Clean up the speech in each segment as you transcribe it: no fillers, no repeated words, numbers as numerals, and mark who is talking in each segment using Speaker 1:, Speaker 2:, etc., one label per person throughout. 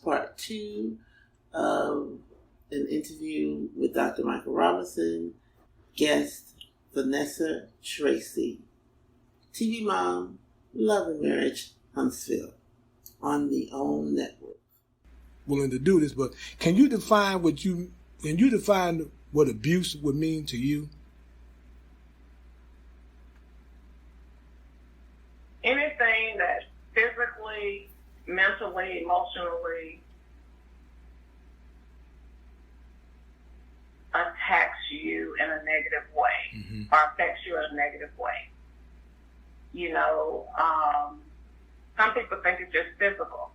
Speaker 1: Part 2 of an interview with Dr. Michael Robinson, guest Vanessa Tracy, TV mom, love and marriage, Huntsville, on the OWN network.
Speaker 2: Willing to do this, but can you define what abuse would mean to you?
Speaker 3: Anything that physically, mentally, emotionally attacks you in a negative way, or affects you in a negative way. Some people think it's just physical,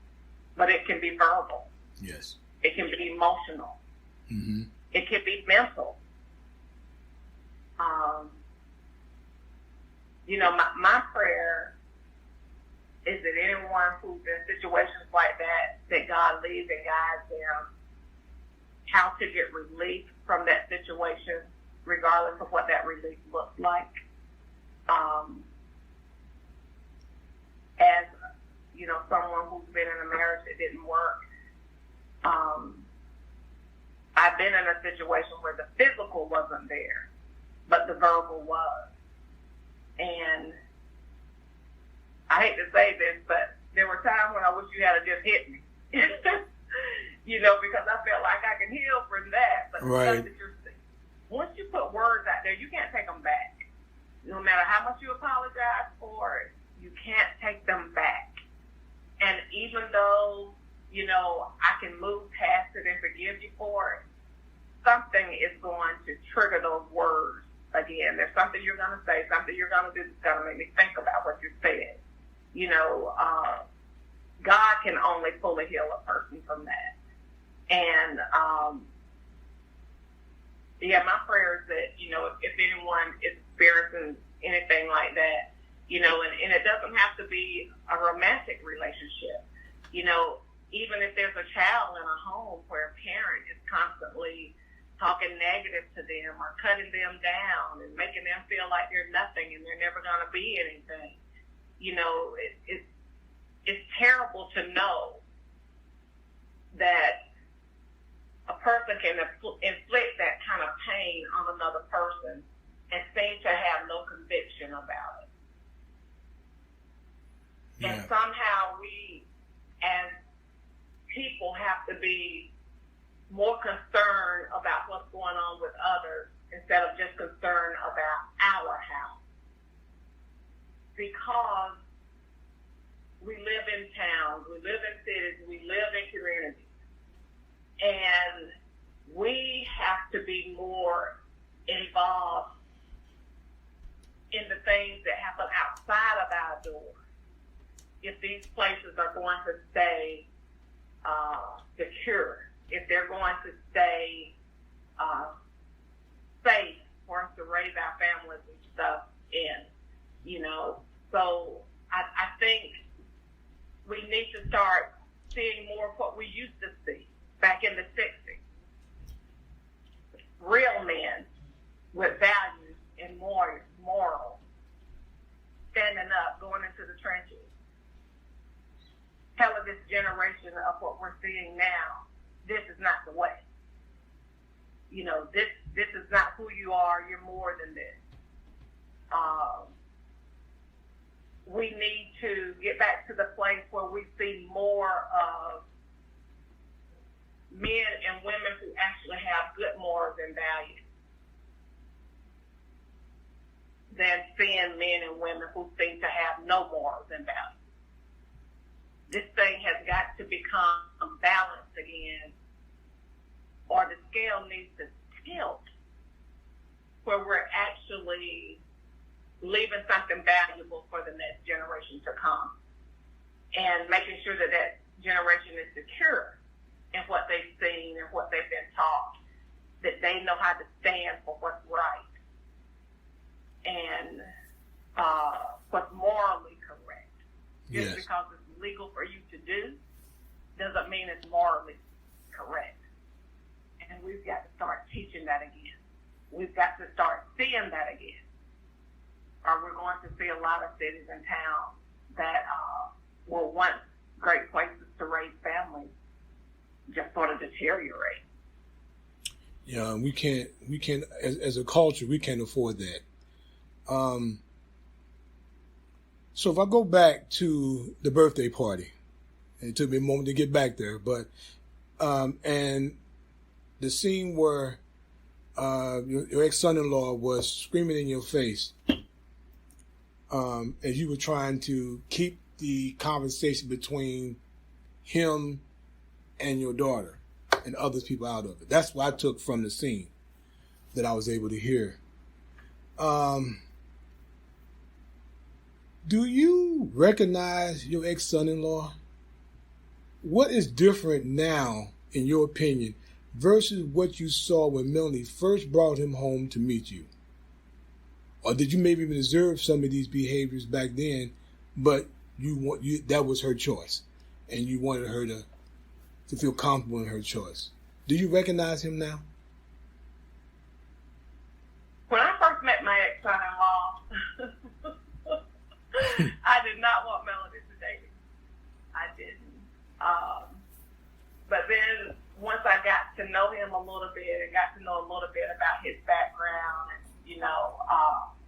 Speaker 3: but it can be verbal.
Speaker 2: Yes.
Speaker 3: It can be emotional. Mm-hmm. It can be mental. My prayer is that anyone who's in situations like that God leads and guides them how to get relief from that situation, regardless of what that relief looks like. As someone who's been in a marriage that didn't work, I've been in a situation where the physical wasn't there, but the verbal was. And I hate to say this, but there were times when I wish you had just hit me. Because I felt like I can heal from that. But
Speaker 2: right.
Speaker 3: Once you put words out there, you can't take them back. No matter how much you apologize for it, you can't take them back. And even though, I can move past it and forgive you for it, something is going to trigger those words again. There's something you're going to say, something you're going to do that's going to make me think about what you said. God can only fully heal a person from that. And, my prayer is that, if anyone is experiencing anything like that, and it doesn't have to be a romantic relationship, even if there's a child in a home where a parent is constantly talking negative to them or cutting them down and making them feel like they're nothing and they're never going to be anything. It's terrible to know that a person can inflict that kind of pain on another person and seem to have no conviction about it. Yeah. And somehow we, as people, have to be more concerned about what's going on with others instead of just concerned about our house. Because we live in towns, we live in cities, we live in communities. And we have to be more involved in the things that happen outside of our door. If these places are going to stay secure, if they're going to stay safe for us to raise our families and stuff in, So I think we need to start seeing more of what we used to see back in the 60s. Real men with values and morals, standing up, going into the trenches, telling this generation of what we're seeing now, this is not the way. This is not who you are. You're more than this. We need to get back to the place where we see more of men and women who actually have good morals and values than seeing men and women who seem to have no morals and values. This thing has got to become balanced again, or the scale needs to tilt where we're actually leaving something valuable for the next generation to come. and making sure that that generation is secure in what they've seen and what they've been taught, that they know how to stand for what's right and what's morally correct. Just because it's legal for you to do doesn't mean it's morally correct. And we've got to start teaching that again. We've got to start seeing that again. Or we're going to see a lot of cities and towns that were once great places to raise families just sort of deteriorate.
Speaker 2: Yeah, we can't, as a culture, we can't afford that. So if I go back to the birthday party, and it took me a moment to get back there, but, and the scene where your ex-son-in-law was screaming in your face as you were trying to keep the conversation between him and your daughter and other people out of it. That's what I took from the scene that I was able to hear. Do you recognize your ex-son-in-law? What is different now, in your opinion, versus what you saw when Melody first brought him home to meet you? Or did you maybe even observe some of these behaviors back then, but that was her choice, and you wanted her to feel comfortable in her choice? Do you recognize him now?
Speaker 3: When I first met my ex-son-in-law, I did not want Melody to date him. I didn't. But then once I got to know him a little bit and got to know a little bit about his background and,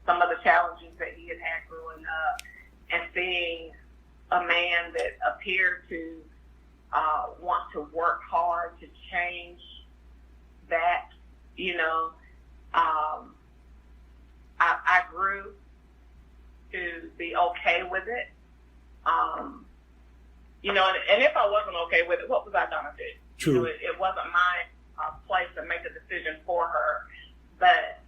Speaker 3: some of the challenges that he had had growing up, and seeing a man that appeared to want to work hard to change that, I grew to be okay with it. And if I wasn't okay with it, what was I going to do?
Speaker 2: True.
Speaker 3: It wasn't my place to make a decision for her. But,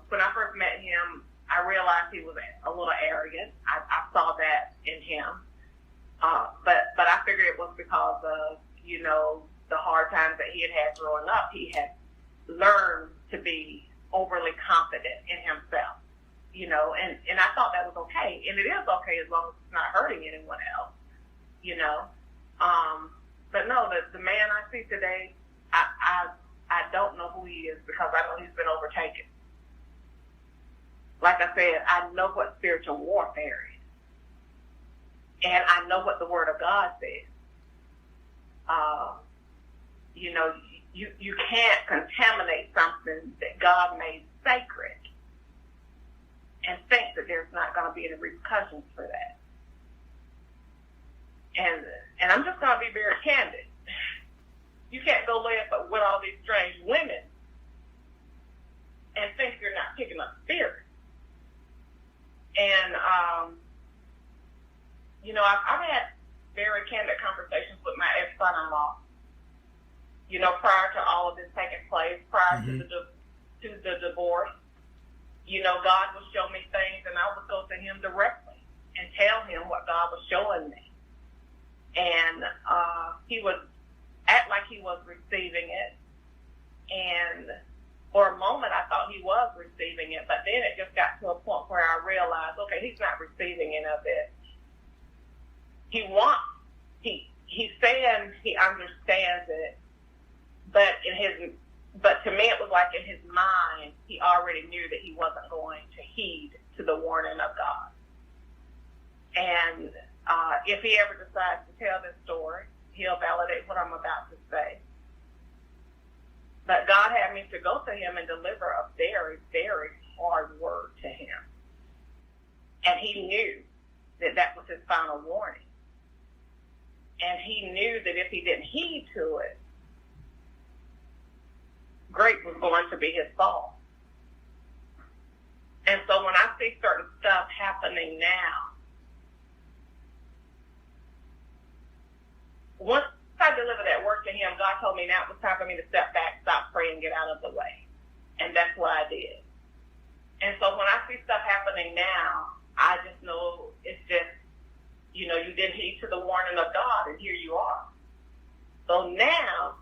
Speaker 3: when I first met him, I realized he was a little arrogant. I saw that in him. But I figured it was because of, the hard times that he had had growing up. He had learned to be overly confident in himself, and I thought that was okay. And it is okay as long as it's not hurting anyone else, But no, the man I see today, I don't know who he is because I know he's been overtaken. Like I said, I know what spiritual warfare is. And I know what the Word of God says. You can't contaminate something that God made sacred and think that there's not going to be any repercussions for that. And I'm just going to be very candid. You can't go lay up with all these strange women and think you're not picking up spirit. And, I've had very candid conversations with my ex-son-in-law, prior to all of this taking place, prior to the divorce. God would show me things, and I would go to him directly and tell him what God was showing me. And he would act like he was receiving it. And for a moment, I thought he was receiving it, but then it just got to a point where I realized, okay, he's not receiving any of it. He's saying he understands it, but to me it was like in his mind, he already knew that he wasn't going to heed to the warning of God. And if he ever decides to tell this story, he'll validate what I'm about to say. But God had me to go to him and deliver a very, very hard word to him. And he knew that was his final warning. And he knew that if he didn't heed to it, great was going to be his fall. And so when I see certain stuff happening now, once I delivered that word to him, God told me now it was time for me to step back, stop praying, get out of the way. And that's what I did. And so when I see stuff happening now, I just know it's just, You know, you didn't heed to the warning of God, and here you are. So now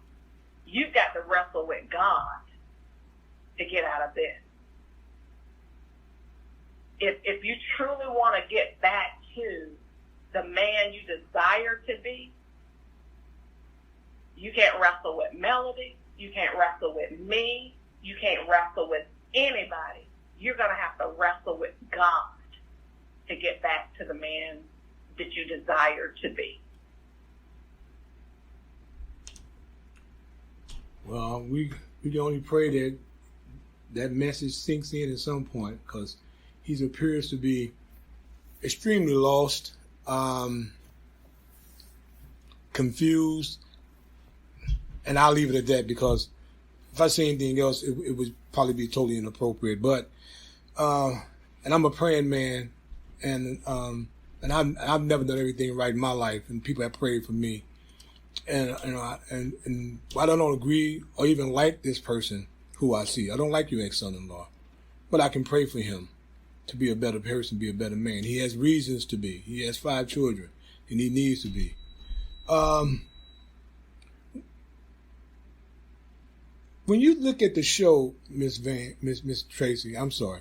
Speaker 3: you've got to wrestle with God to get out of this. If you truly want to get back to the man you desire to be, you can't wrestle with Melody. You can't wrestle with me. You can't wrestle with anybody. You're going to have to wrestle with God to get back to the man that you desire to be.
Speaker 2: Well, we can only pray that that message sinks in at some point, because he appears to be extremely lost, confused, and I'll leave it at that, because if I say anything else, it would probably be totally inappropriate. But and I'm a praying man, and I've never done everything right in my life, and people have prayed for me, and I don't agree or even like this person who I see. I don't like your ex-son-in-law, but I can pray for him to be a better person, be a better man. He has reasons to be. He has 5 children, and he needs to be. When you look at the show, Miss Tracy, I'm sorry.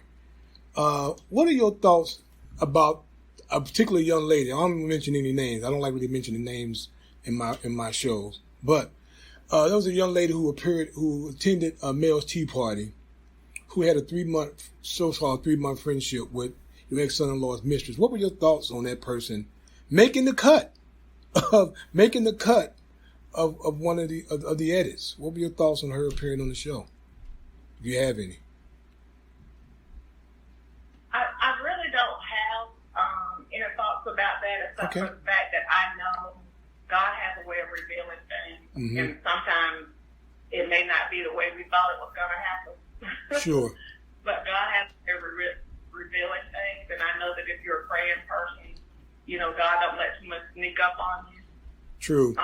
Speaker 2: What are your thoughts about a particular young lady? I don't mention any names. I don't like really mentioning names in my shows. But there was a young lady who attended a male's tea party, who had a so-called 3-month friendship with your ex-son-in-law's mistress. What were your thoughts on that person making the cut of one of the edits? What were your thoughts on her appearing on the show, if you have any?
Speaker 3: I really don't have any thoughts about that, except for the fact that I know God has a way of revealing things, and sometimes it may not be the way we thought it was going to happen.
Speaker 2: Sure.
Speaker 3: But God has a way of revealing things, and I know that if you're a praying person, you know, God don't let too much sneak up on you.
Speaker 2: True.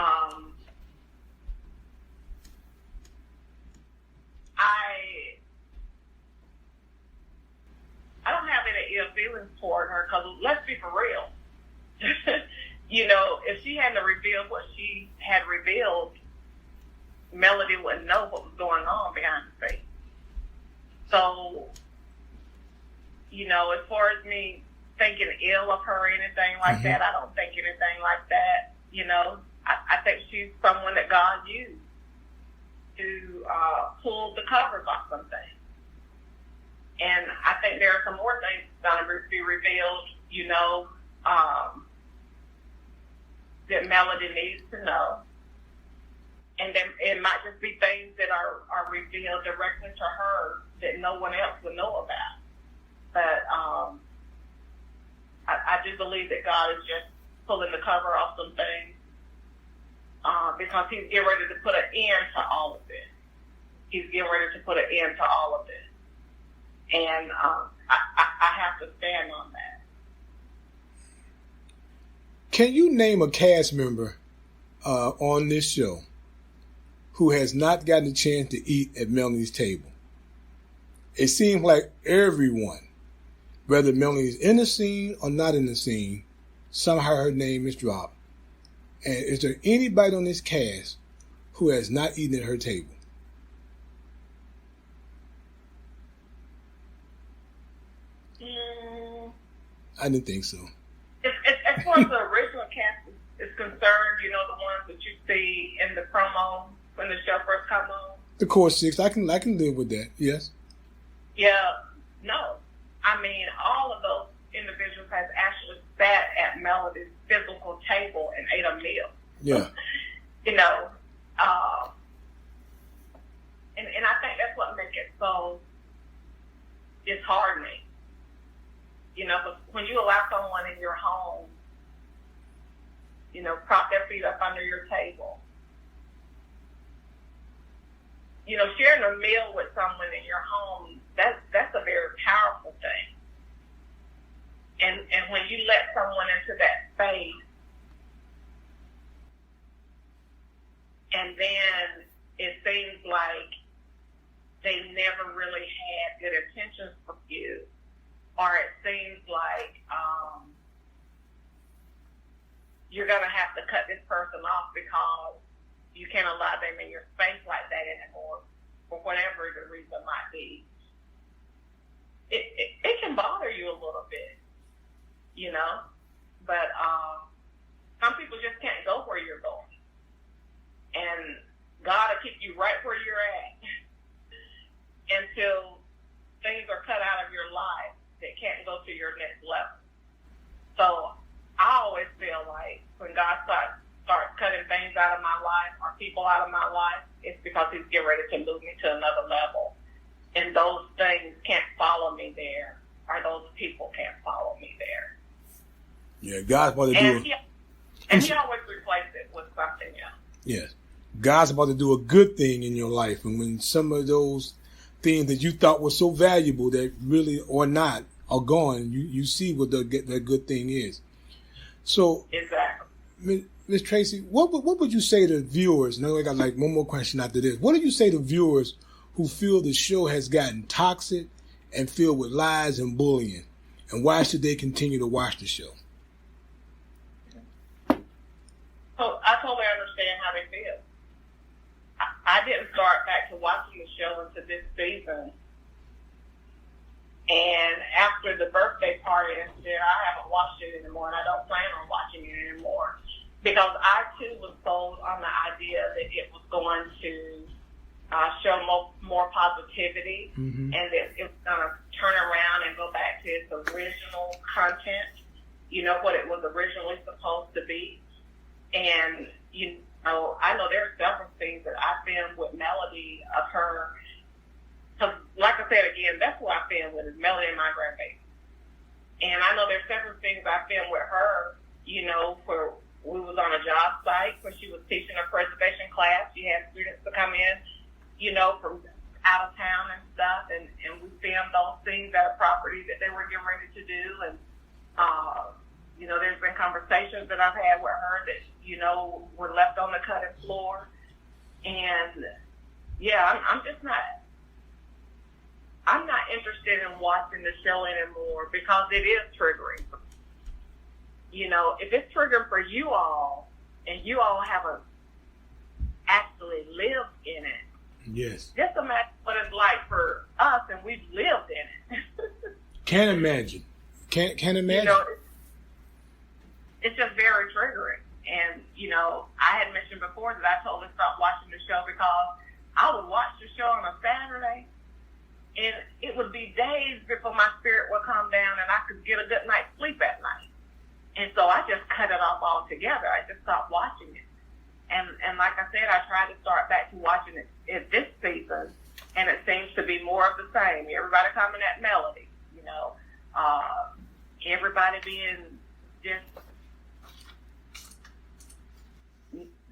Speaker 3: I don't have any ill feelings toward her, because let's be for real. You know, if she hadn't revealed what she had revealed, Melody wouldn't know what was going on behind the scenes. So, you know, as far as me thinking ill of her or anything like that, I don't think anything like that. You know, I think she's someone that God used to pull the covers off some things. And I think there are some more things going to be revealed, you know, that Melody needs to know. And then it might just be things that are revealed directly to her that no one else would know about. But I do believe that God is just pulling the cover off some things, because he's getting ready to put an end to all of this. He's getting ready to put an end to all of this. And I have to stand on that.
Speaker 2: Can you name a cast member on this show who has not gotten a chance to eat at Melanie's table? It seems like everyone, whether Melanie's in the scene or not in the scene, somehow her name is dropped. And is there anybody on this cast who has not eaten at her table? I didn't think so.
Speaker 3: As far as the original cast is concerned, you know, the ones that you see in the promo when the show first comes on.
Speaker 2: The core 6, I can live with that. Yes.
Speaker 3: Yeah. No. I mean, all of those individuals has actually sat at Melody's physical table and ate a meal.
Speaker 2: Yeah.
Speaker 3: You know, and I think that's what makes it so disheartening. You know, but when you allow someone in your home, you know, prop their feet up under your table, you know, sharing a meal with someone in your home, that's a very powerful thing. And when you let someone into that space, and then it seems like they never really had good intentions for you, or it seems like you're going to have to cut this person off because you can't allow them in your space like that anymore, for whatever the reason might be. It can bother you a little bit, you know, but some people just can't go where you're going. And God will keep you right where you're at until things are cut out of your life that can't go to your next level. So I always feel like when God starts cutting things out of my life or people out of my life, it's because he's getting ready to move me to another level. And those things can't follow me there, or those people can't follow me there.
Speaker 2: Yeah, God's about to do it.
Speaker 3: And he always replaces it with something else.
Speaker 2: Yes. God's about to do a good thing in your life. And when some of those things that you thought were so valuable that really or not are gone, you see what that good thing is. So,
Speaker 3: exactly.
Speaker 2: Ms. Tracy, what would you say to viewers? And I got like one more question after this. What do you say to viewers who feel the show has gotten toxic and filled with lies and bullying? And why should they continue to watch the show?
Speaker 3: So I totally understand how they feel. I didn't start back to watching the show until this season. And after the birthday party and shit, I haven't watched it anymore, and I don't plan on watching it anymore. Because I, too, was sold on the idea that it was going to show more positivity, and that it was going to turn around and go back to its original content, you know, what it was originally supposed to be. And, you know, I know there are several things that I filmed with Melody of her. Because, like I said again, that's who I filmed with, is Melody and my grandbaby. And I know there's several things I filmed with her, you know, where we was on a job site where she was teaching a preservation class. She had students to come in, you know, from out of town and stuff, and we filmed those things at a property that they were getting ready to do. And, you know, there's been conversations that I've had with her that, you know, were left on the cutting floor. And, yeah, I'm not interested in watching the show anymore because it is triggering. You know, if it's triggering for you all and you all haven't actually lived in it,
Speaker 2: yes,
Speaker 3: just imagine what it's like for us, and we've lived in it.
Speaker 2: Can't imagine. Can't imagine.
Speaker 3: You know, it's just very triggering. And, you know, I had mentioned before that I told her to stop watching the show because I would watch the show on a Saturday, and it would be days before my spirit would calm down and I could get a good night's sleep at night. And so I just cut it off altogether. I just stopped watching it. And like I said, I tried to start back to watching it this season, and it seems to be more of the same. Everybody coming at Melody, you know, everybody being just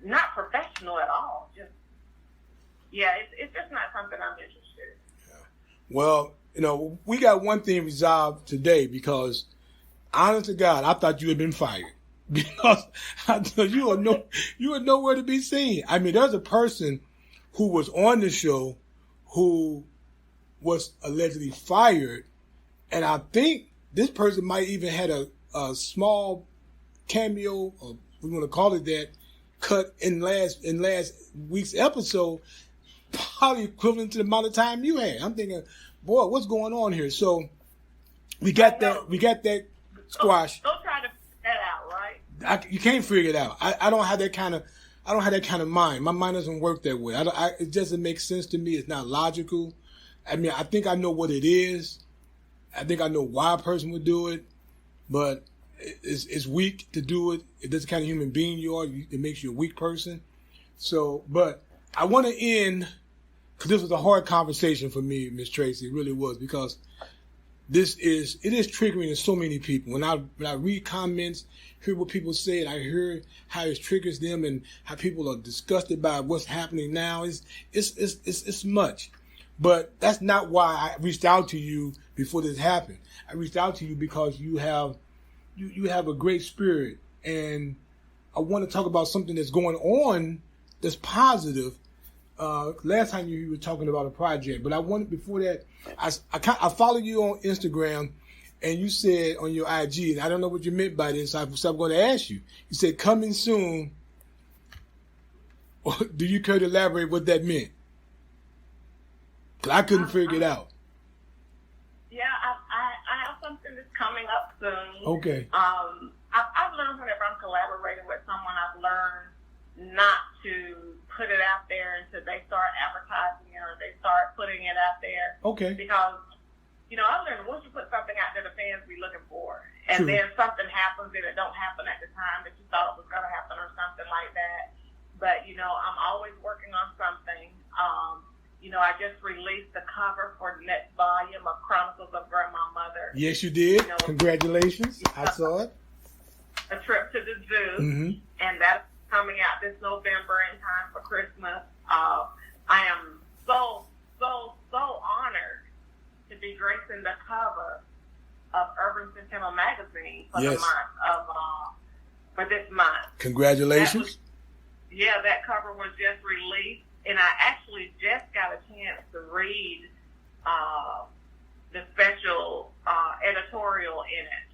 Speaker 3: not professional at all. Just, yeah, it's just not something I'm interested in.
Speaker 2: Yeah. Well, you know, we got one thing resolved today because, honest to God, I thought you had been fired because I thought you were nowhere to be seen. I mean, there's a person who was on the show who was allegedly fired, and I think this person might even had a small cameo, or we want to call it that, cut in last week's episode, probably equivalent to the amount of time you had. I'm thinking, boy, what's going on here? So we got that squash.
Speaker 3: Don't try to figure that out, right?
Speaker 2: You can't figure it out. I don't have that kind of mind. My mind doesn't work that way. It doesn't make sense to me. It's not logical. I mean, I think I know what it is. I think I know why a person would do it, but it's weak to do it. It doesn't kind of human being you are. It makes you a weak person. So, but I want to end, because this was a hard conversation for me, Miss Tracy. It really was, because it is triggering to so many people. When I read comments, hear what people say, and I hear how it triggers them and how people are disgusted by what's happening now. It's much. But that's not why I reached out to you before this happened. I reached out to you because you have a great spirit, and I want to talk about something that's going on that's positive. Last time you were talking about a project, but I wanted, before that, I follow you on Instagram, and you said on your IG, and I don't know what you meant by this, so I'm going to ask you. You said coming soon. Do you care to elaborate what that meant? Because I couldn't figure it out.
Speaker 3: Yeah, I have something that's coming up soon.
Speaker 2: Okay.
Speaker 3: I've learned whenever I'm collaborating with someone, I've learned not to put it out there until they start advertising it or they start putting it out there.
Speaker 2: Okay.
Speaker 3: Because, I learned once you put something out there, the fans be looking for. And
Speaker 2: True.
Speaker 3: then something happens and it don't happen at the time that you thought it was going to happen or something like that. But, I'm always working on something. I just released the cover for the next volume of Chronicles of Grandma Mother.
Speaker 2: Yes, you did. Congratulations. I saw it.
Speaker 3: A Trip to the Zoo.
Speaker 2: Mm-hmm.
Speaker 3: And that's coming out this November in time for Christmas. I am so honored to be gracing the cover of Urban Centennial Magazine for the month of, for this month.
Speaker 2: Congratulations.
Speaker 3: That cover was just released. And I actually just got a chance to read the special editorial in it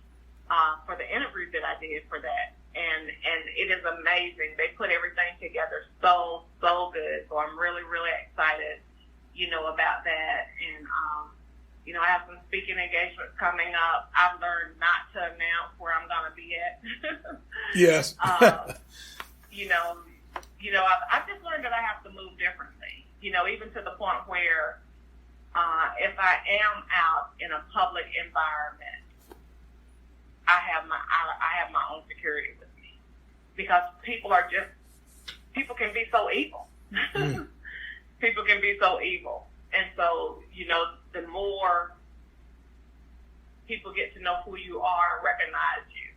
Speaker 3: for the interview that I did for that. And it is amazing. They put everything together so good. So I'm really, really excited, about that. And, I have some speaking engagements coming up. I've learned not to announce where I'm going to be at.
Speaker 2: Yes.
Speaker 3: I've just learned that I have to move differently, even to the point where if I am out in a public environment, I have my own security with me because people can be so evil. People can be so evil. And so, the more people get to know who you are and recognize you,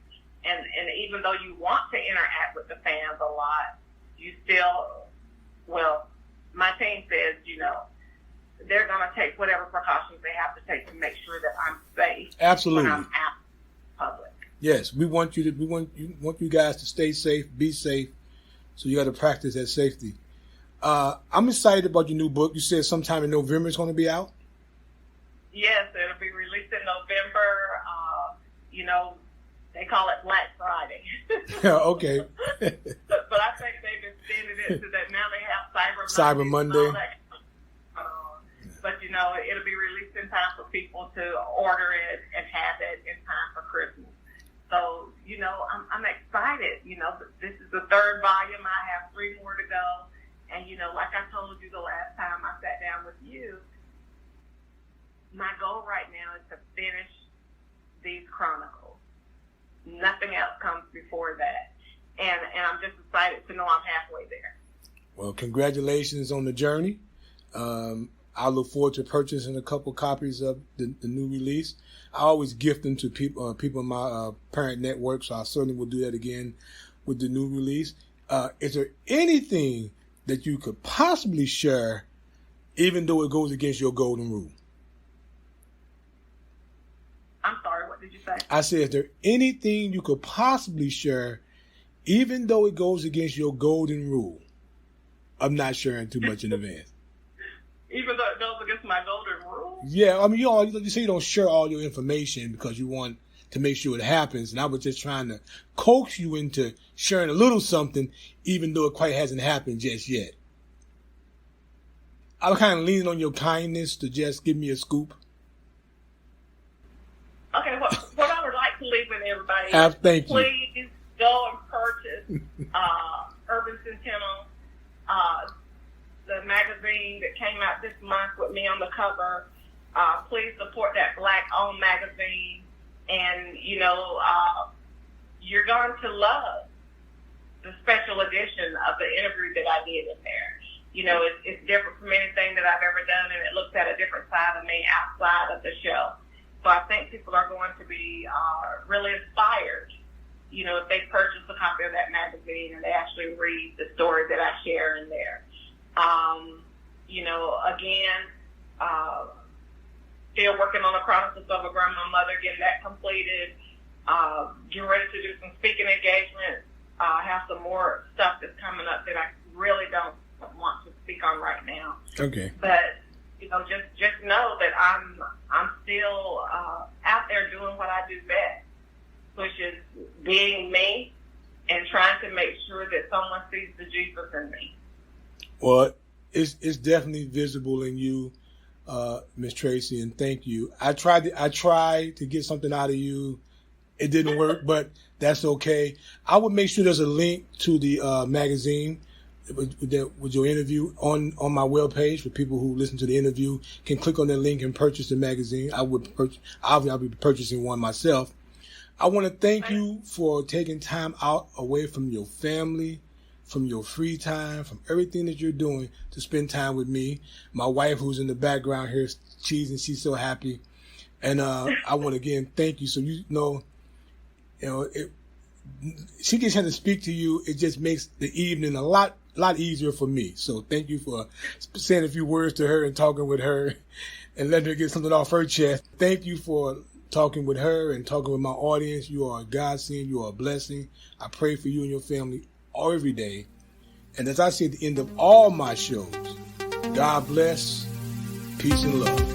Speaker 3: and even though you want to interact with the fans a lot, you still, my team says, they're going to take whatever precautions they have to take to make sure that I'm safe.
Speaker 2: Absolutely.
Speaker 3: When I'm out in public.
Speaker 2: Yes, we want you guys to stay safe, be safe. So you got to practice that safety. I'm excited about your new book. You said sometime in November it's going to be out?
Speaker 3: Yes, it'll be released in November. They call it Black Friday.
Speaker 2: Okay.
Speaker 3: But I think they've extended it to that now they have
Speaker 2: Cyber Monday.
Speaker 3: But, it'll be released in time for people to order it and have it in time for Christmas. So, I'm excited. This is the third volume. I have 3 more to go. And, like I told you the last time I sat down with you, my goal right now is to finish these chronicles. Nothing else comes before that. And I'm just excited to know I'm halfway there.
Speaker 2: Well, congratulations on the journey. I look forward to purchasing a couple copies of the new release. I always gift them to people in my parent network, so I certainly will do that again with the new release. Is there anything that you could possibly share, even though it goes against your golden rule?
Speaker 3: I'm sorry, what did you say?
Speaker 2: I said, is there anything you could possibly share, even though it goes against your golden rule? I'm not sharing too much in advance.
Speaker 3: Even though it goes against my golden rule?
Speaker 2: Yeah, I mean, you say you don't share all your information because you want to make sure it happens. And I was just trying to coax you into sharing a little something, even though it quite hasn't happened just yet. I was kind of leaning on your kindness to just give me a scoop.
Speaker 3: Okay, what I would like to leave with everybody
Speaker 2: Thank you.
Speaker 3: Please go and purchase Urban Centennial, the magazine that came out this month with me on the cover. Please support that Black-owned magazine. And, you're going to love the special edition of the interview that I did in there. It's different from anything that I've ever done, and it looks at a different side of me outside of the show. So I think people are going to be really inspired, if they purchase a copy of that magazine and they actually read the story that I share in there. Still working on the Chronicles of a Grandma Mother, getting that completed. Getting ready to do some speaking engagements. I have some more stuff that's coming up that I really don't want to speak on right now.
Speaker 2: Okay.
Speaker 3: But just know that I'm still out there doing what I do best, which is being me and trying to make sure that someone sees the Jesus in me.
Speaker 2: Well, it's definitely visible in you, Miss Tracy, and thank you. I tried to get something out of you. It didn't work, but that's okay. I would make sure there's a link to the magazine with your interview on my webpage for people who listen to the interview can click on that link and purchase the magazine. I'll be purchasing one myself. I want to thank you for taking time out away from your family, from your free time, from everything that you're doing to spend time with me. My wife, who's in the background here, cheesing, she's so happy. And I want to again thank you. So she just had to speak to you. It just makes the evening a lot easier for me. So thank you for saying a few words to her and talking with her and letting her get something off her chest. Thank you for talking with her and talking with my audience. You are a godsend. You are a blessing. I pray for you and your family every day. And as I say at the end of all my shows, God bless, peace and love.